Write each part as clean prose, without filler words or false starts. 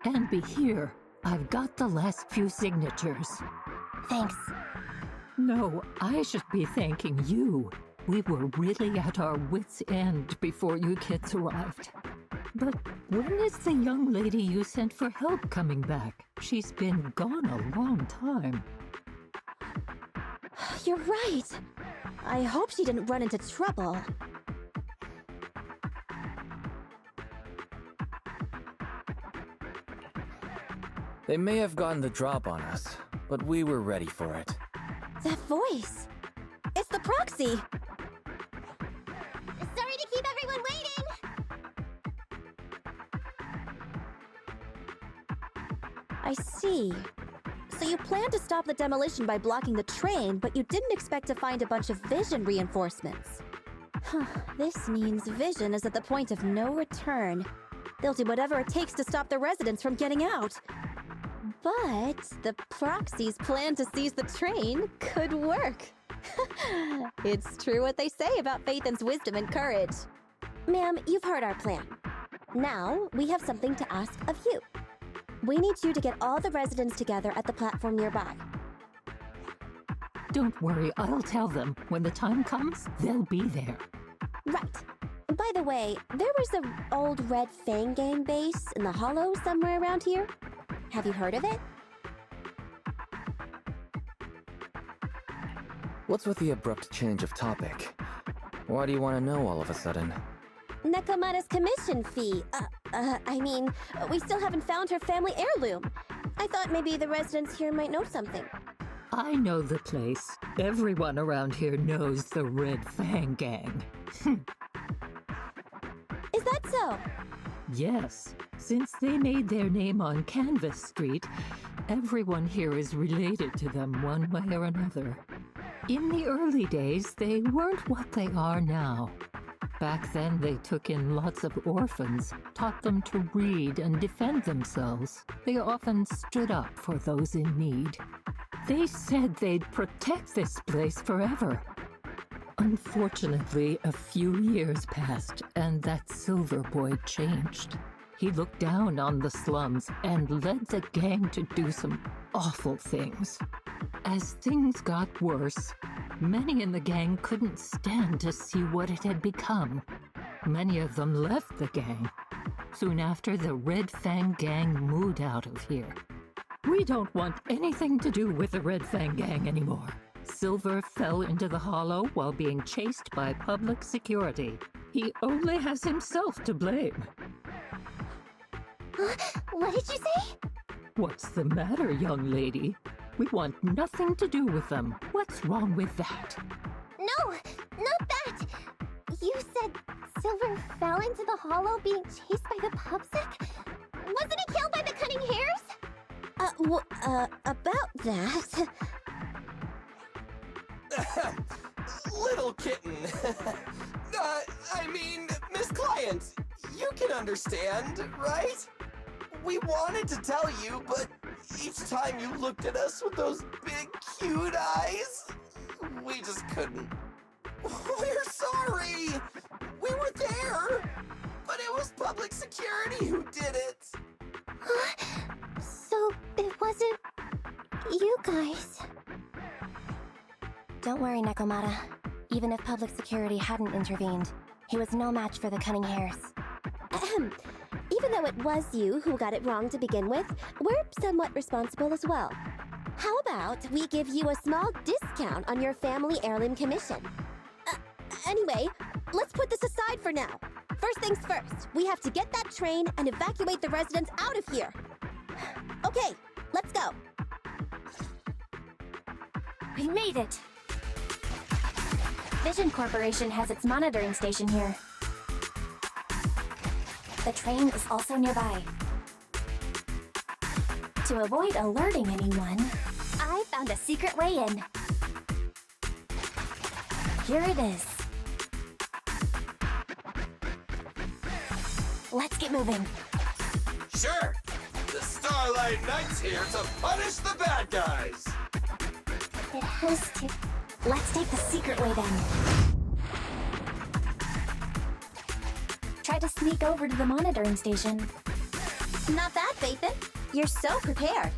And be here. I've got the last few signatures. Thanks. No, I should be thanking you. We were really at our wits' end before you kids arrived. But when is the young lady you sent for help coming back? She's been gone a long time. You're right. I hope she didn't run into trouble. They may have gotten the drop on us, but we were ready for it. That voice! It's the proxy! Sorry to keep everyone waiting! I see. So you planned to stop the demolition by blocking the train, but you didn't expect to find a bunch of vision reinforcements. This means vision is at the point of no return. They'll do whatever it takes to stop the residents from getting out. But the proxy's plan to seize the train could work. It's true what they say about Phaethon's wisdom and courage. Ma'am, you've heard our plan. Now, we have something to ask of you. We need you to get all the residents together at the platform nearby. Don't worry, I'll tell them. When the time comes, they'll be there. Right. By the way, there was an old Red Fang Gang base in the Hollow somewhere around here. Have you heard of it? What's with the abrupt change of topic? Why do you want to know all of a sudden? Nekomata's commission fee. We still haven't found her family heirloom. I thought maybe the residents here might know something. I know the place. Everyone around here knows the Red Fang Gang. Is that so? Yes. Since they made their name on Canvas Street, everyone here is related to them one way or another. In the early days, they weren't what they are now. Back then, they took in lots of orphans, taught them to read and defend themselves. They often stood up for those in need. They said they'd protect this place forever. Unfortunately, a few years passed, and that Silver Boy changed. He looked down on the slums and led the gang to do some awful things. As things got worse, many in the gang couldn't stand to see what it had become. Many of them left the gang. Soon after, the Red Fang Gang moved out of here. We don't want anything to do with the Red Fang Gang anymore. Silver fell into the Hollow while being chased by public security. He only has himself to blame. What did you say? What's the matter, young lady? We want nothing to do with them. What's wrong with that? No, not that! You said Silver fell into the Hollow being chased by the pubsec? Wasn't he killed by the cunning hares? About that... Little kitten. Miss Client, you can understand, right? We wanted to tell you, but each time you looked at us with those big, cute eyes, we just couldn't. We're sorry! We were there, but it was public security who did it. So it wasn't you guys. Don't worry, Nekomata. Even if public security hadn't intervened, he was no match for the cunning hares. Even though it was you who got it wrong to begin with, we're somewhat responsible as well. How about we give you a small discount on your family heirloom commission? Anyway, let's put this aside for now. First things first, we have to get that train and evacuate the residents out of here. Okay, let's go. We made it! Vision Corporation has its monitoring station here. The train is also nearby. To avoid alerting anyone, I found a secret way in. Here it is. Let's get moving. Sure! The Starlight Knight's here to punish the bad guys! It has to. Let's take the secret way then. Try to sneak over to the monitoring station. Not bad, Phaethon. You're so prepared.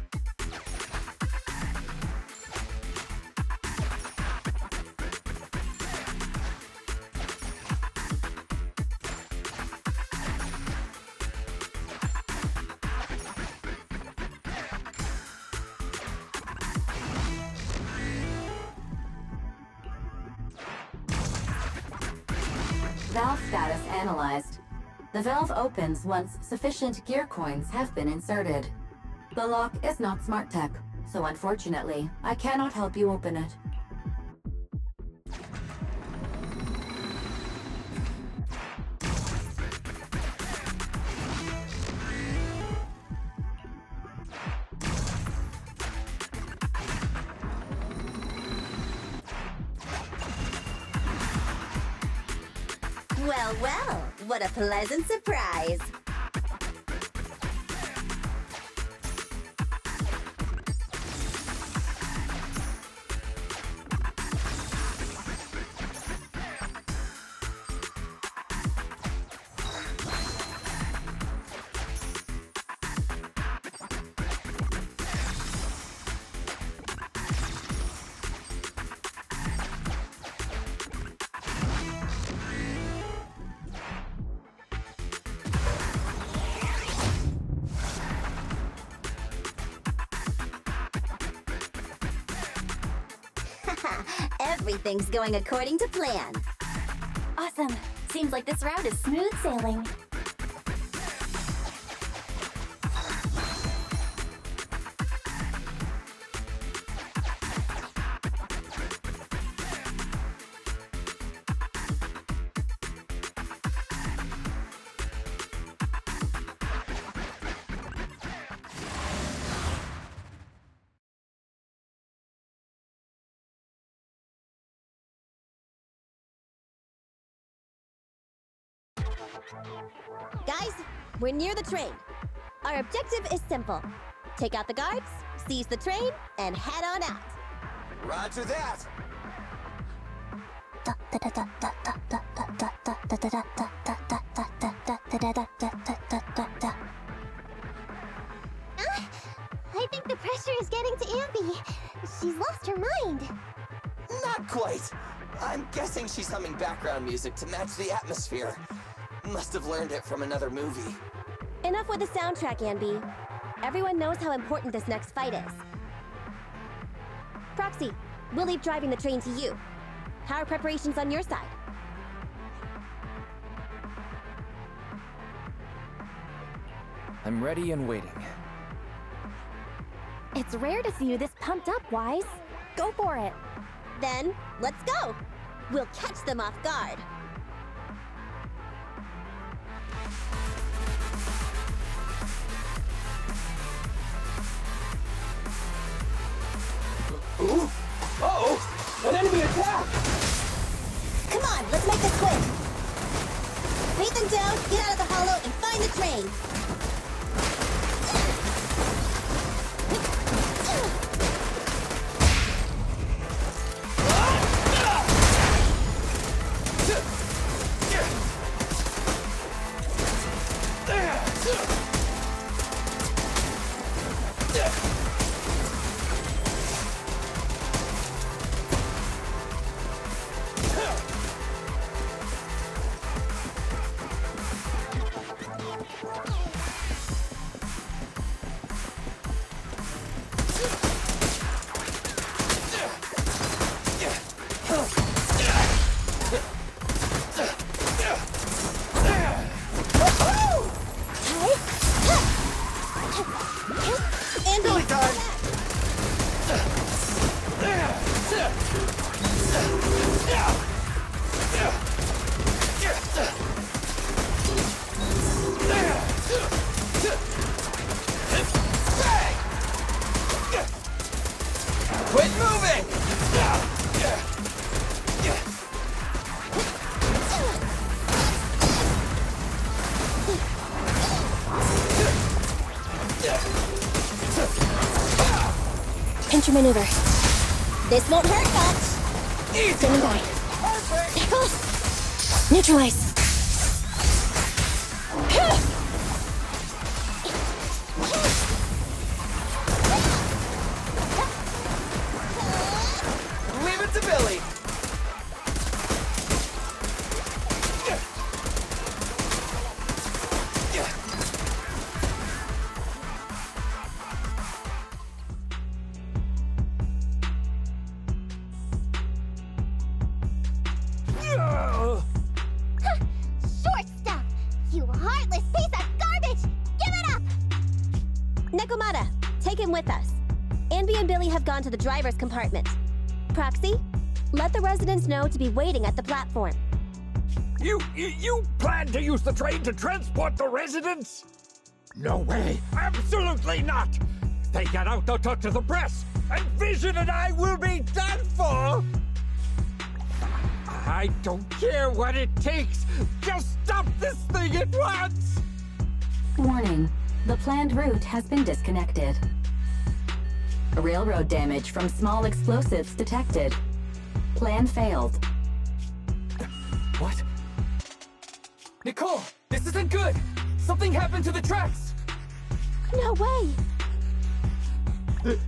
Valve status analyzed. The valve opens once sufficient gear coins have been inserted. The lock is not smart tech, so unfortunately, I cannot help you open it. Well, well, what a pleasant surprise. Everything's going according to plan. Awesome. Seems like this route is smooth sailing. Guys, we're near the train. Our objective is simple. Take out the guards, seize the train, and head on out. Roger that! I think the pressure is getting to Ambi. She's lost her mind. Not quite. I'm guessing she's humming background music to match the atmosphere. Must have learned it from another movie. Enough with the soundtrack, Anby. Everyone knows how important this next fight is. Proxy, we'll leave driving the train to you. How are preparations on your side? I'm ready and waiting. It's rare to see you this pumped up, Wise. Go for it. Then, let's go! We'll catch them off guard. Ooh! Uh-oh! An enemy attack! Come on, let's make this quick! Beat them down, get out of the hollow, and find the train! maneuver. This won't hurt much. Easy! Standing by. Perfect! Pickle! Neutralize. Leave it to Billy! Short stuff! You heartless piece of garbage! Give it up! Nekomata, take him with us. Anby and Billy have gone to the driver's compartment. Proxy, let the residents know to be waiting at the platform. You plan to use the train to transport the residents? No way! Absolutely not! If they get out, they'll talk to the press, and Vision and I will be done for! I don't care what it takes! Just stop this thing at once! Warning. The planned route has been disconnected. Railroad damage from small explosives detected. Plan failed. What? Nicole, this isn't good! Something happened to the tracks! No way!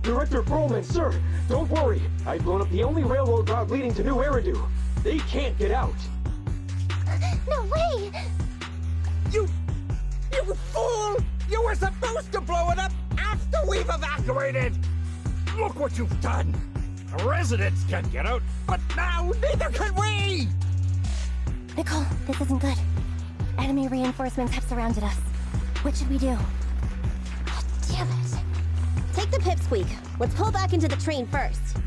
Director Perlman, sir, don't worry. I've blown up the only railroad route leading to New Eridu. They can't get out. No way! You fool! You were supposed to blow it up after we've evacuated! Look what you've done! The residents can get out, but now neither can we! Nicole, this isn't good. Enemy reinforcements have surrounded us. What should we do? Damn it. Take the pipsqueak. Let's pull back into the train first.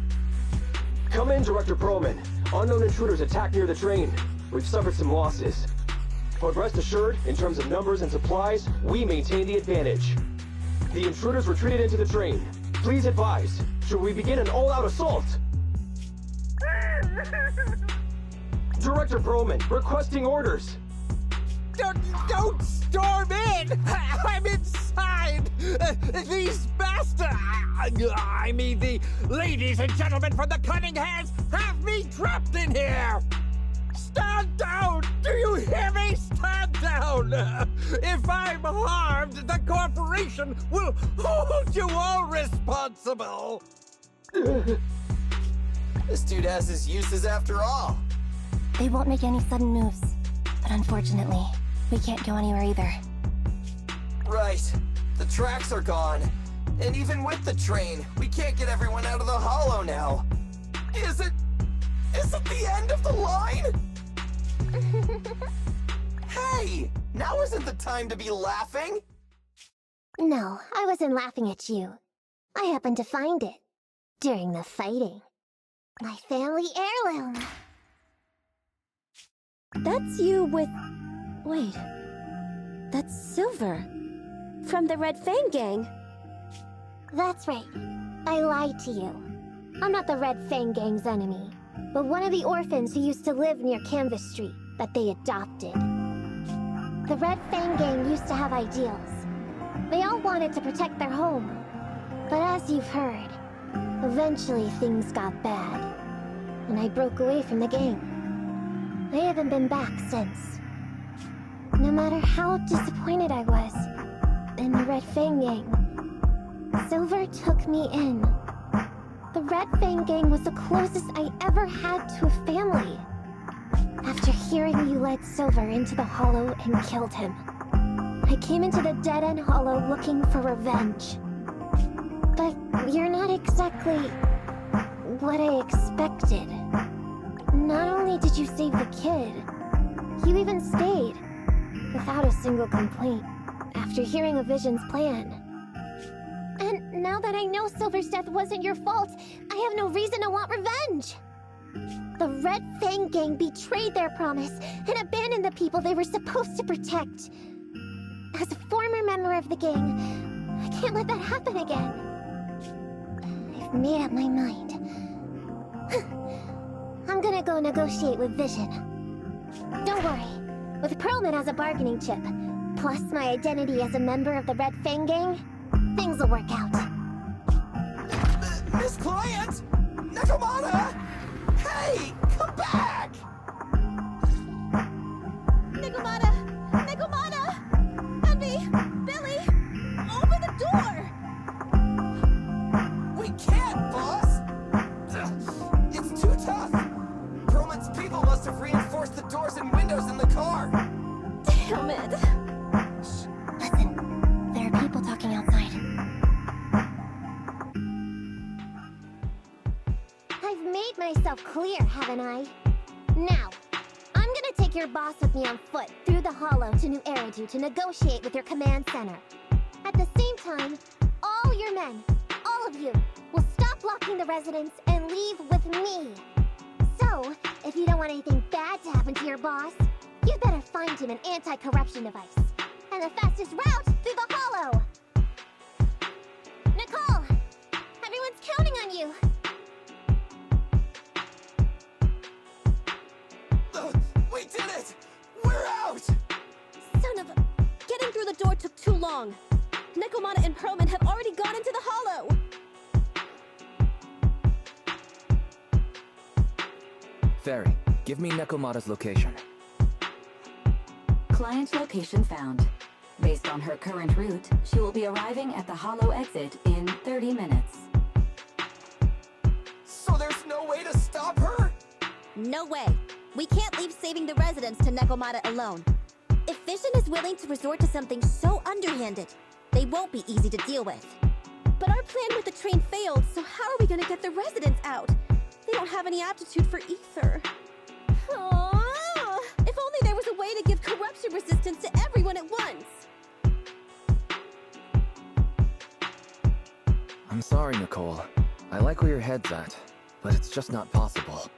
Come in, Director Perlman. Unknown intruders attacked near the train. We've suffered some losses. But rest assured, in terms of numbers and supplies, we maintain the advantage. The intruders retreated into the train. Please advise, should we begin an all-out assault? Director Perlman, requesting orders. Don't storm in! I'm inside! These bastards! I mean, the ladies and gentlemen from the Cunning Hands have me trapped in here! Stand down! Do you hear me? Stand down! If I'm harmed, the corporation will hold you all responsible! This dude has his uses after all. They won't make any sudden moves. But unfortunately, we can't go anywhere either. Right. The tracks are gone. And even with the train, we can't get everyone out of the hollow now. Is it the end of the line? Hey! Now isn't the time to be laughing! No, I wasn't laughing at you. I happened to find it. During the fighting. My family heirloom. That's you with... Wait. That's Silver. From the Red Fang Gang. That's right. I lied to you. I'm not the Red Fang Gang's enemy, but one of the orphans who used to live near Canvas Street that they adopted. The Red Fang Gang used to have ideals. They all wanted to protect their home. But as you've heard, eventually things got bad, and I broke away from the gang. I haven't been back since. No matter how disappointed I was in the Red Fang Gang, Silver took me in. The Red Fang Gang was the closest I ever had to a family. After hearing you led Silver into the Hollow and killed him, I came into the Dead-End Hollow looking for revenge. But you're not exactly what I expected. Not only did you save the kid, you even stayed, without a single complaint, after hearing of Vision's plan. And now that I know Silver's death wasn't your fault, I have no reason to want revenge! The Red Fang Gang betrayed their promise and abandoned the people they were supposed to protect. As a former member of the gang, I can't let that happen again. I've made up my mind. I'm gonna go negotiate with Vision. Don't worry. With Perlman as a bargaining chip, plus my identity as a member of the Red Fang Gang, things will work out. Miss Client! Nakamata! Hey! Come back! Nagomata! Nagomata! Envy! Billy! Open the door! We can't, boss! It's too tough! Perlman's people must have reinforced the doors and windows in the car! Damn it! Listen, there are people talking outside. I've made myself clear, haven't I? Now, I'm gonna take your boss with me on foot through the hollow to New Eridu to negotiate with your command center. At the same time, all your men, all of you, will stop blocking the residents and leave with me. So, if you don't want anything bad to happen to your boss, you better find him an anti-corruption device. And the fastest route through the hollow! Nicole! Everyone's counting on you! We did it! We're out! Son of a... Getting through the door took too long. Nekomata and Perlman have already gone into the hollow! Fairy, give me Nekomata's location. Client location found. Based on her current route, she will be arriving at the hollow exit in 30 minutes. So there's no way to stop her? No way. We can't leave saving the residents to Nekomata alone. If Vision is willing to resort to something so underhanded, they won't be easy to deal with. But our plan with the train failed, so how are we gonna get the residents out? They don't have any aptitude for ether. Aww. If only there was a way to give corruption resistance to everyone at once. I'm sorry, Nicole. I like where your head's at, but it's just not possible.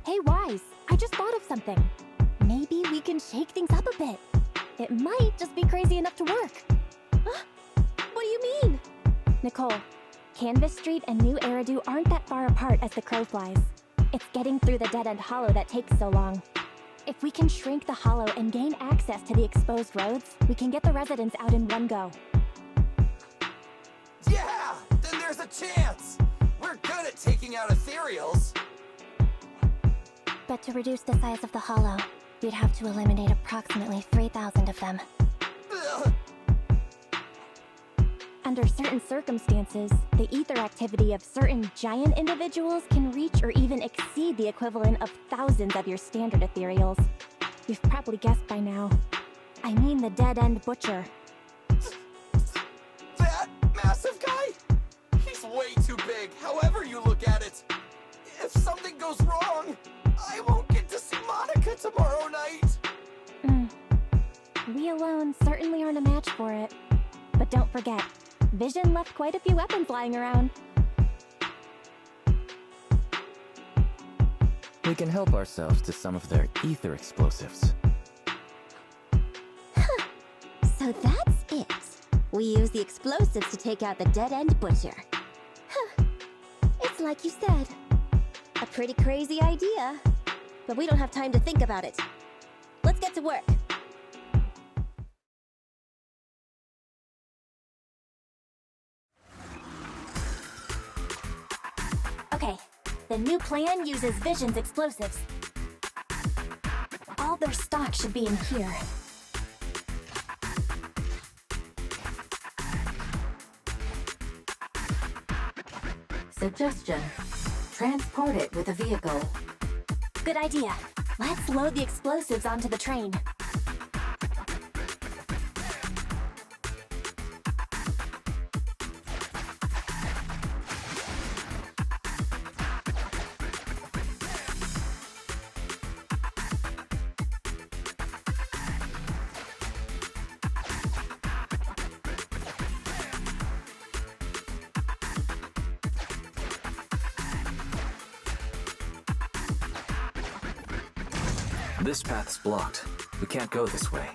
Hey, Wise, I just thought of something. Maybe we can shake things up a bit. It might just be crazy enough to work. Huh? What do you mean? Nicole, Canvas Street and New Eridu aren't that far apart as the crow flies. It's getting through the dead-end hollow that takes so long. If we can shrink the hollow and gain access to the exposed roads, we can get the residents out in one go. Yeah! Then there's a chance! We're good at taking out ethereals! But to reduce the size of the hollow, we'd have to eliminate approximately 3,000 of them. Ugh. Under certain circumstances, the ether activity of certain giant individuals can reach or even exceed the equivalent of thousands of your standard ethereals. You've probably guessed by now. I mean the dead-end butcher. That massive guy? He's way too big, however you look at it. If something goes wrong, I won't get to see Monica tomorrow night. We alone certainly aren't a match for it. But don't forget, Vision left quite a few weapons lying around. We can help ourselves to some of their ether explosives. So that's it. We use the explosives to take out the dead-end butcher. Huh. It's like you said. A pretty crazy idea. But we don't have time to think about it. Let's get to work. Okay, the new plan uses Vision's explosives. All their stock should be in here. Suggestion. Transport it with a vehicle. Good idea. Let's load the explosives onto the train. This path's blocked. We can't go this way.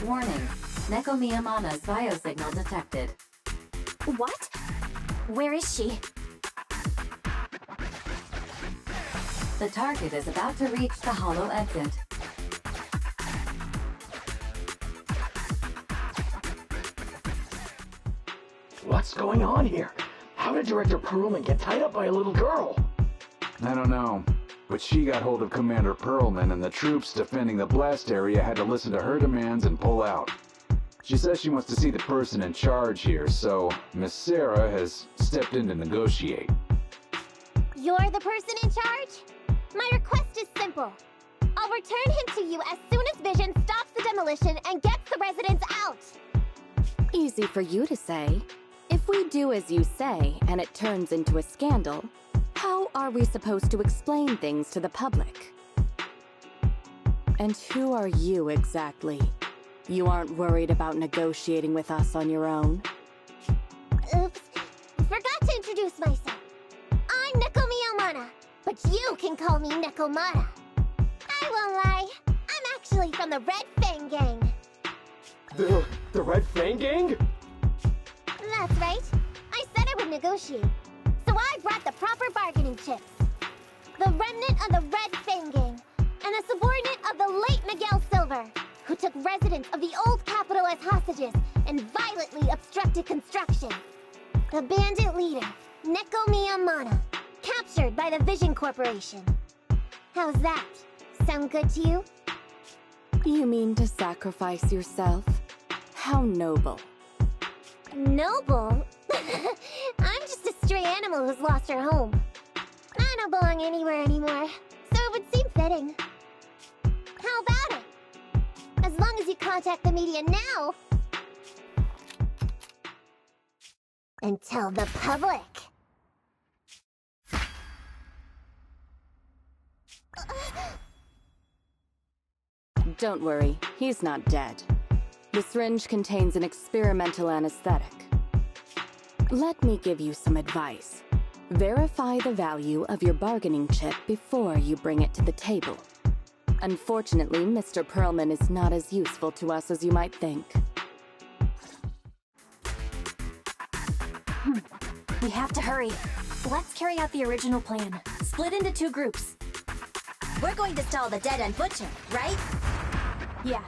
Warning. Nekomiyamana's biosignal detected. What? Where is she? The target is about to reach the hollow exit. What's going on here? How did Director Perlman get tied up by a little girl? I don't know, but she got hold of Commander Perlman, and the troops defending the blast area had to listen to her demands and pull out. She says she wants to see the person in charge here, so Miss Sarah has stepped in to negotiate. You're the person in charge? My request is simple. I'll return him to you as soon as Vision stops the demolition and gets the residents out. Easy for you to say. If we do as you say and it turns into a scandal, how are we supposed to explain things to the public? And who are you exactly? You aren't worried about negotiating with us on your own? Oops. Forgot to introduce myself. I'm Nekomiyamana, but you can call me Nekomata. I won't lie. I'm actually from the Red Fang Gang. The Red Fang Gang? That's right. I said I would negotiate. So I brought the proper bargaining chips. The remnant of the Red Fang Gang, and a subordinate of the late Miguel Silver, who took residents of the old capital as hostages and violently obstructed construction. The bandit leader, Nekomiyamana, captured by the Vision Corporation. How's that? Sound good to you? You mean to sacrifice yourself? How noble. Noble? I'm just a stray animal who's lost her home. I don't belong anywhere anymore, so it would seem fitting. How about it? As long as you contact the media now and tell the public. Don't worry, he's not dead. The syringe contains an experimental anesthetic. Let me give you some advice. Verify the value of your bargaining chip before you bring it to the table. Unfortunately, Mr. Perlman is not as useful to us as you might think. We have to hurry. Let's carry out the original plan. Split into 2 groups. We're going to stall the dead-end butcher, right? Yeah.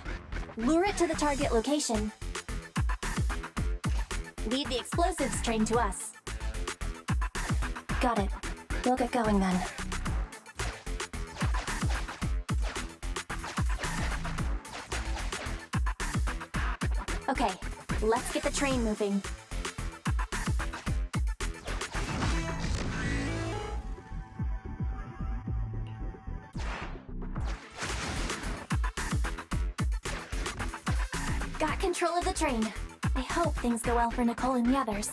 Lure it to the target location. Lead the explosives train to us. Got it. We'll get going then. Okay, let's get the train moving. Got control of the train. I hope things go well for Nicole and the others.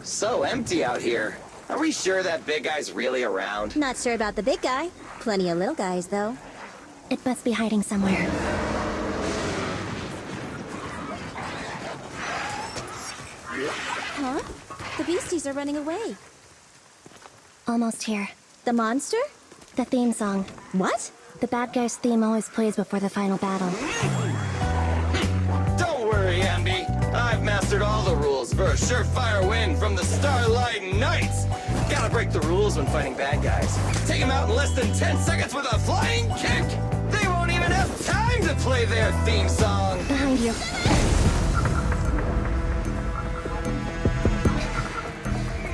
So empty out here. Are we sure that big guy's really around? Not sure about the big guy. Plenty of little guys, though. It must be hiding somewhere. Huh? The beasties are running away. Almost here. The monster? The theme song. What? The bad guy's theme always plays before the final battle. Don't worry, Andy. I've mastered all the rules for a surefire win from the Starlight Knights. Gotta break the rules when fighting bad guys. Take them out in less than 10 seconds with a flying kick. They won't even have time to play their theme song. Behind you.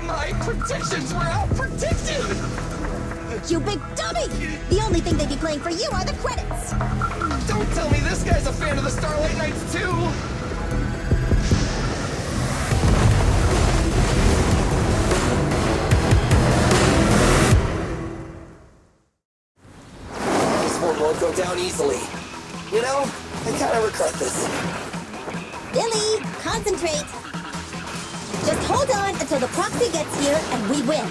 My predictions were out-predicted! You big dummy! The only thing they'd be playing for you are the credits! Don't tell me this guy's a fan of the Starlight Knights, too! This one won't go down easily. You know, I kinda regret this. Billy, concentrate! Just hold hold on until the proxy gets here and we win.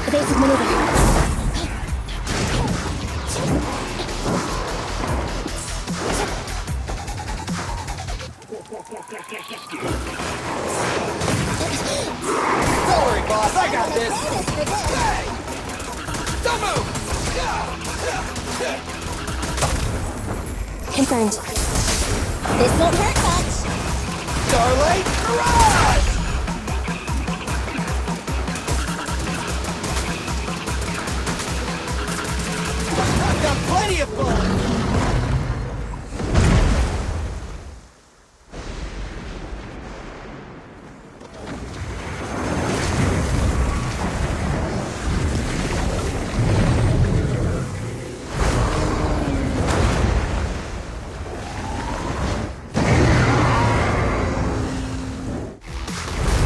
Evasive maneuver. Don't worry, boss. I got this. Hey! Don't move! Confirmed. This won't hurt much. Starlight Mirage! I've got plenty of fun!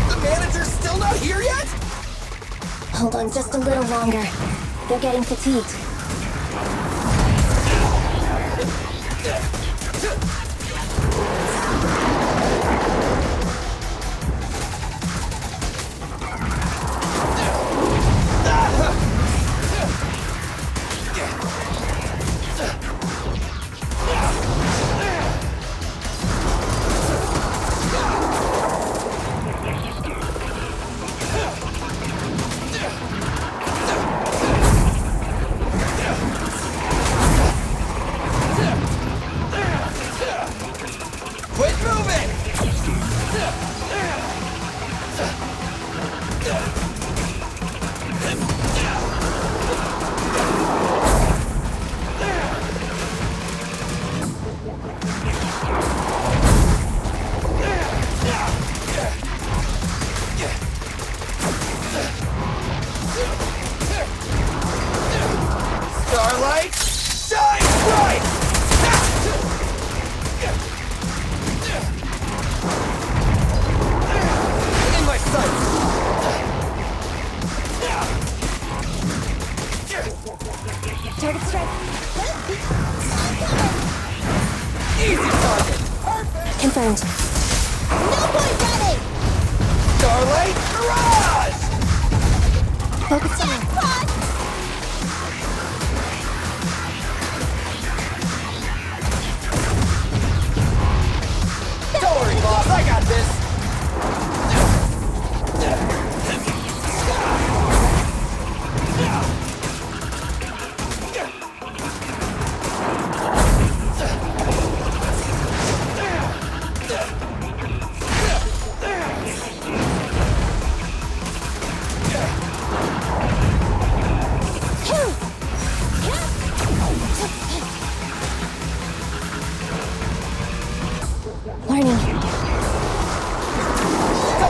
The manager's still not here yet? Hold on just a little longer. They're getting fatigued. Quit moving! Starlight, shine bright! In my sight! Target strike. Easy target! Perfect! Confirmed. No point running! Starlight Mirage! Focus on. Don't worry, boss, I got this! Warning.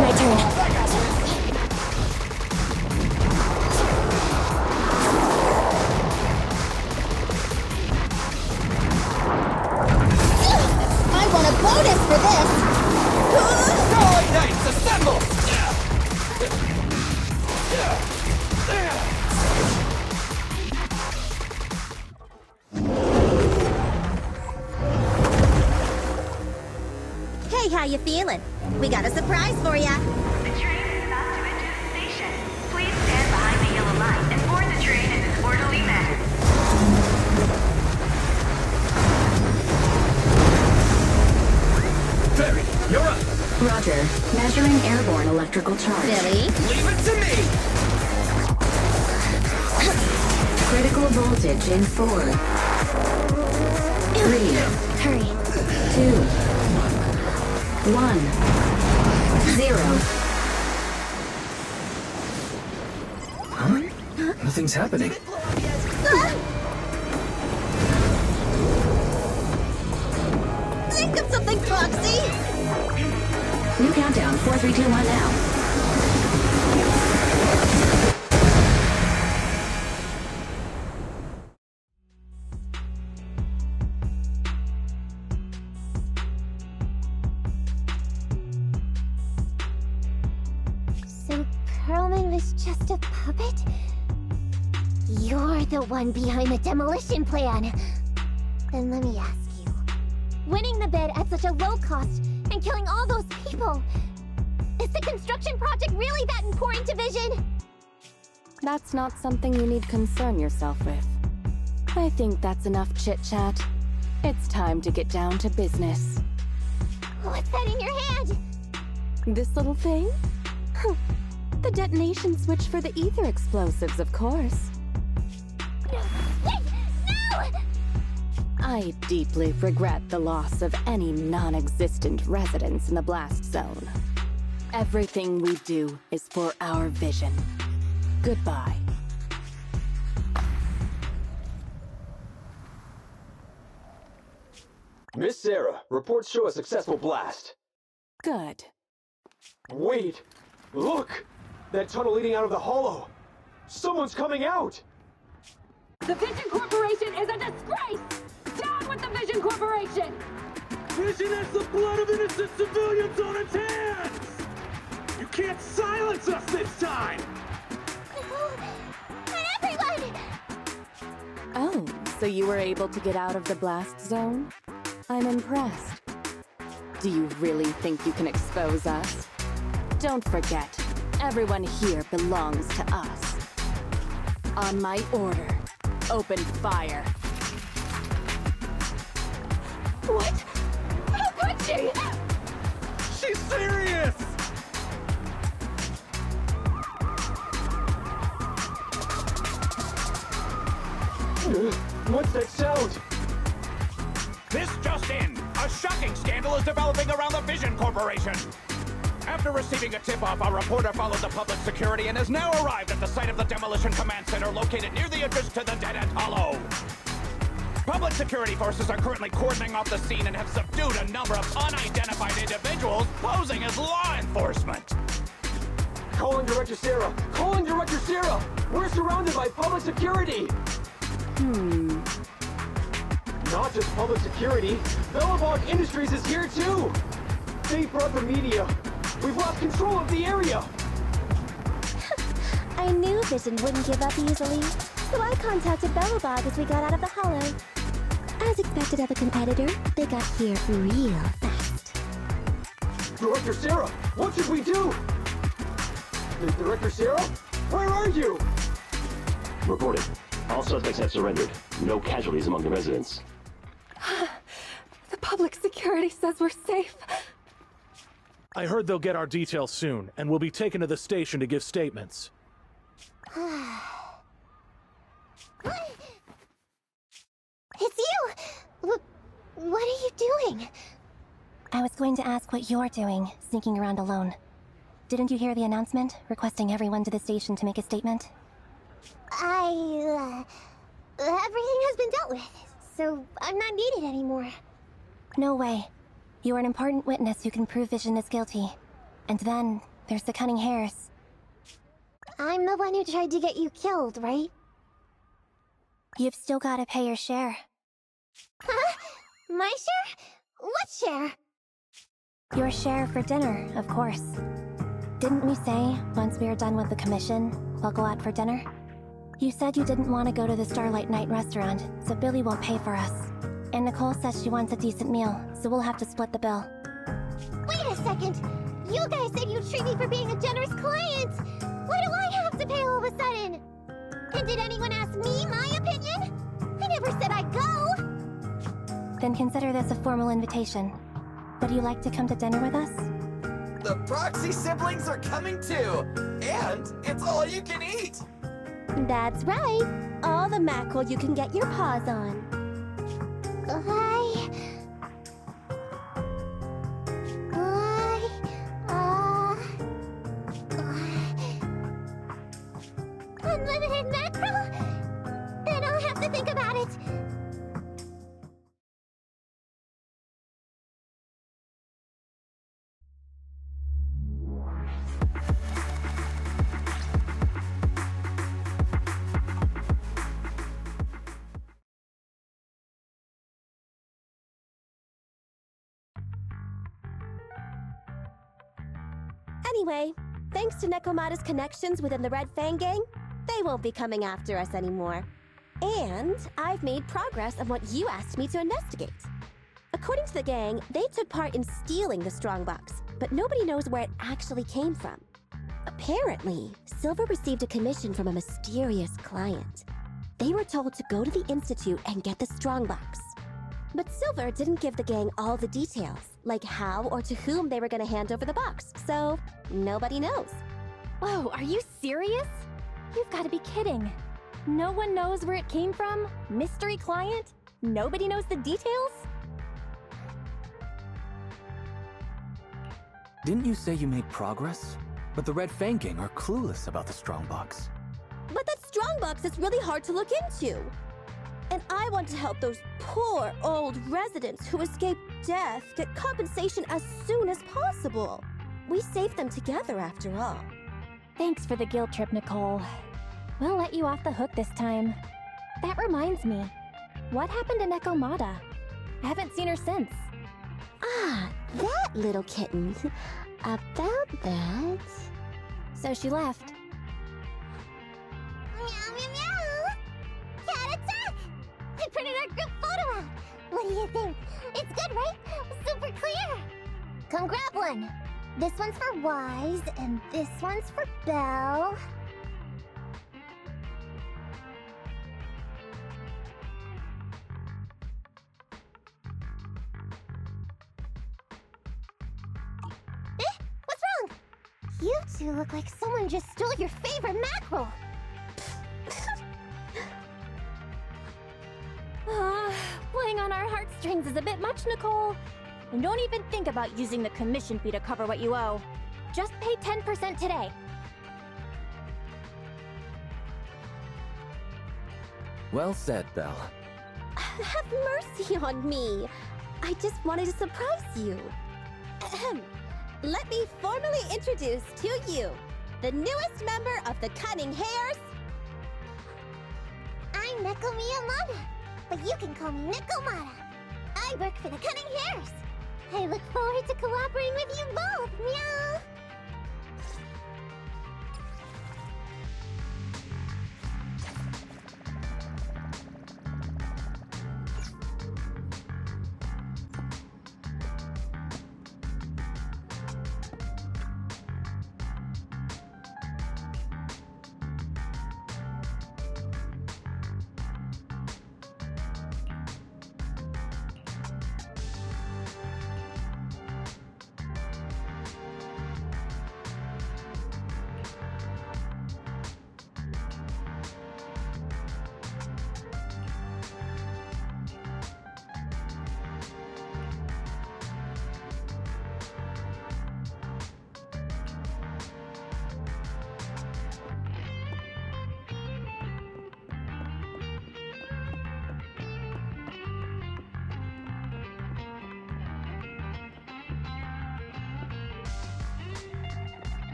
My turn. I want a bonus for this! Starlight Knights, assemble! Hey, how you feeling? We got a surprise for ya. The train is about to enter the station. Please stand behind the yellow line and board the train in an orderly manner. Barry, you're up! Roger. Measuring airborne electrical charge. Billy? Leave it to me! Critical voltage in 4, 3, Hurry. 2, 1, 0. Nothing's happening. Think of something, Foxy! New countdown, 4, 3, 2, 1 now. So Perlman was just a puppet? You're the one behind the demolition plan. Then let me ask you. Winning the bid at such a low cost and killing all those people, is the construction project really that important to Vision? That's not something you need concern yourself with. I think that's enough chit-chat. It's time to get down to business. What's that in your hand? This little thing? Huh. The detonation switch for the ether explosives, of course. Wait! No! I deeply regret the loss of any non-existent residents in the blast zone. Everything we do is for our vision. Goodbye. Miss Sarah, reports show a successful blast. Good. Wait! Look! That tunnel leading out of the hollow! Someone's coming out! The Vision Corporation is a disgrace! Down with the Vision Corporation! Vision has the blood of innocent civilians on its hands! You can't silence us this time! Everyone! Oh, so you were able to get out of the blast zone? I'm impressed. Do you really think you can expose us? Don't forget, everyone here belongs to us. On my order, open fire. What? How could she? She's serious! What's that sound? This just in! A shocking scandal is developing around the Vision Corporation! After receiving a tip-off, our reporter followed the public security and has now arrived at the site of the Demolition Command Center located near the entrance to the dead-end hollow. Public security forces are currently cordoning off the scene and have subdued a number of unidentified individuals posing as law enforcement. Calling Director Sarah! Calling Director Sarah! We're surrounded by public security! Not just public security, Belobog Industries is here too! They brought the media! We've lost control of the area! I knew Vision wouldn't give up easily, so I contacted Belobog as we got out of the hollow. As expected of a competitor, they got here real fast. Director Sarah, what should we do? Director Sarah? Where are you? Reported. All suspects have surrendered. No casualties among the residents. The public security says we're safe. I heard they'll get our details soon, and we'll be taken to the station to give statements. It's you! What are you doing? I was going to ask what you're doing, sneaking around alone. Didn't you hear the announcement, requesting everyone to the station to make a statement? Everything has been dealt with, so I'm not needed anymore. No way. You are an important witness who can prove Vision is guilty. And then, there's the cunning hares. I'm the one who tried to get you killed, right? You've still gotta pay your share. Huh? My share? What share? Your share for dinner, of course. Didn't we say, once we are done with the commission, we'll go out for dinner? You said you didn't want to go to the Starlight Night restaurant, so Billy won't pay for us. And Nicole says she wants a decent meal, so we'll have to split the bill. Wait a second! You guys said you'd treat me for being a generous client! Why do I have to pay all of a sudden? And did anyone ask me my opinion? I never said I'd go! Then consider this a formal invitation. Would you like to come to dinner with us? The Proxy siblings are coming too! And it's all you can eat! That's right! All the mackerel you can get your paws on. Unlimited mackerel? Anyway, thanks to Nekomata's connections within the Red Fang Gang, they won't be coming after us anymore. And I've made progress on what you asked me to investigate. According to the gang, they took part in stealing the strongbox, but nobody knows where it actually came from. Apparently, Silver received a commission from a mysterious client. They were told to go to the Institute and get the strongbox. But Silver didn't give the gang all the details, like how or to whom they were going to hand over the box, so nobody knows. Whoa, are you serious? You've got to be kidding. No one knows where it came from? Mystery client? Nobody knows the details? Didn't you say you made progress? But the Red Fang Gang are clueless about the strongbox. But that strongbox is really hard to look into. And I want to help those poor old residents who escaped death get compensation as soon as possible. We saved them together after all. Thanks for the guilt trip, Nicole. We'll let you off the hook this time. That reminds me. What happened to Nekomata? I haven't seen her since. Ah, that little kitten. About that... So she left. Meow, meow, meow! Cat attack! I printed our group photo out! What do you think? It's good, right? Super clear! Come grab one! This one's for Wise, and this one's for Belle. What's wrong? You two look like someone just stole your favorite mackerel. Playing on our heartstrings is a bit much, Nicole. And don't even think about using the commission fee to cover what you owe. Just pay 10% today. Well said, Belle. Have mercy on me. I just wanted to surprise you. Ahem. Let me formally introduce to you the newest member of the Cunning Hares. I'm Neko Miyamada, but you can call me Nekomata. I work for the Cunning Hares. I look forward to cooperating with you both, meow!